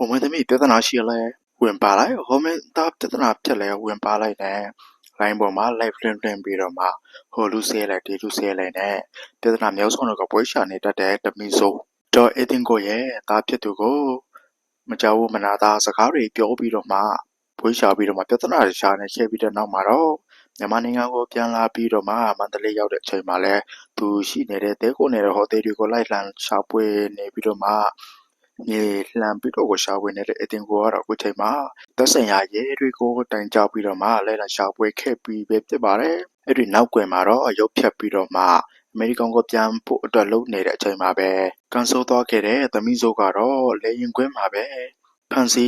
မင်းသမီးပြဿနာရှိလဲဝင်ပါလိုက်ဟိုမင်းသားပြဿနာဖြစ်လဲဝင်ပါလိုက်နဲ့လိုင်းပေါ်မှာ live လွှင့်ပြီးတော့မှဟိုလူဆဲလိုက်ဒီလူဆဲလိုက်နဲ့ပြဿနာမျိုးစုံတော့ပွဲရှာနေတတ်တဲ့တမီဆိုတော့အတင်းကိုရဲ့သားဖြစ်သူကိုမကြောက်ဘူးမနာသားစကားတွေပြောပြီးတော့မှပွဲရှာပြီးတော့မှပြဿနာတွေရှာနေခဲ့ပြီးတဲ့နောက်မှာတော့မြန်မာနိုင်ငံကိုပြန်လာပြီးတော့မှမန္တလေးရောက်တဲ့အချိန်မှာလဲသူရှိနေတဲ့တဲကိုနေတဲ့ဟိုတယ်တွေကိုလိုက်လံရှာပွဲနေပြီးတော့မှမြေလှမ်းပြီးတော့ရှာဝင်နေတဲ့အတင်ကိုကတော့အခုချိန်မှာသက်ဆိုင်ရာရဲတွေကိုတိုင်ကြပြီးတော့မှလဲလာရှာပွဲခဲ့ပြီးပဲဖြစ်ပါတယ်အဲ့ဒီနောက်ကွယ်မှာတော့ရုပ်ဖြတ်ပြီးတော့မှအမေရိကန်ကိုပြန်ဖို့အတွက်လုပ်နေတဲ့အချိန်မှာပဲကန်ဆိုးသွားခဲ့တဲ့သမီးစိုးကတော့လေရင်ခွင်းမှာပဲဖန်စီ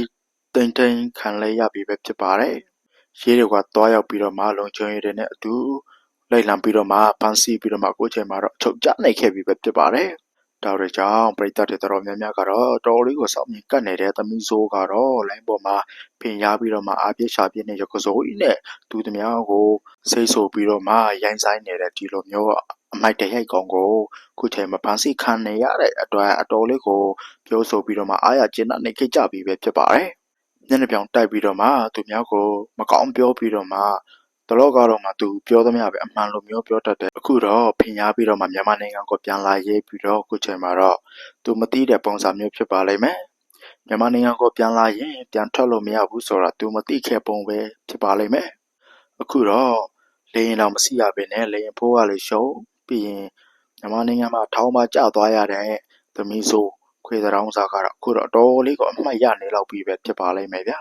တိန်ခံလဲရပြီပဲဖြစ်ပါတယ်ရဲတွေကတွားရောက်ပြီးတော့မှလုံခြုံရေးတွေနဲ့အတူလိုက်လံပြီးတော့မှဖန်စီပြီးတော့မှအခုချိန်မှာတော့ချုပ်ကျနိုင်ခဲ့ပြီပဲဖြစ်ပါတယ်တောက်တဲ့ကြောင့်ပရိသတ်တွေတော်တော်များများကတော့တော်လေးကိုစောင့်မြင်ကတ်နေတဲ့သမီးဆိုးကတော့လိုင်းပေါ်မှာဖင်ရပြီးတော့မှအားပြရှာပြနေရကစိုးကြီးနဲ့သူတများကိုစိတ်ဆိုပြီးတော့မှရိုင်းဆိုင်နေတဲ့ဒီလိုမျိုးအမိုက်တရိုက်ကောင်ကိုခုချိန်မှာဖန်စီခံနေရတဲ့အတွက်အတော်လေးကိုပြောဆိုပြီးတော့မှအားရကျဉ်းနေခဲ့ကြပြီပဲဖြစ်ပါတယ်ညနေပြောင်တိုက်ပြီးတော့မှသူများကိုမကောင်းပြောပြီးတော့မှတလောကတော့မှသူပြောသမျှပဲအမှန်လိုမျိုးပြောတတ်တယ်အခုတော့ဖင်ရပြီးတော့မှမြန်မာနိုင်ငံကိုပြန်လာရေးပြီးတော့အခုချိန်မှာတော့သူမသိတဲ့ပုံစံမျိုးဖြစ်ပါလိမ့်မယ်မြန်မာနိုင်ငံကိုပြန်လာရင်ပြန်ထွက်လို့မရဘူးဆိုတာသူမသိခဲ့ပုံပဲဖြစ်ပါလိမ့်မယ်အခုတော့လေရင်တော့မစီရဘဲနဲ့လေရင်ဖိုးကလည်းရှုံးပြီးရင်မြန်မာနိုင်ငံမှာထောင်မှာကျသွားရတဲ့သမီးဆိုခွေးတောင်စားကတော့အခုတော့တော်လေးကိုအမှတ်ရနေလောက်ပြီးပဲဖြစ်ပါလိမ့်မယ်ဗျာ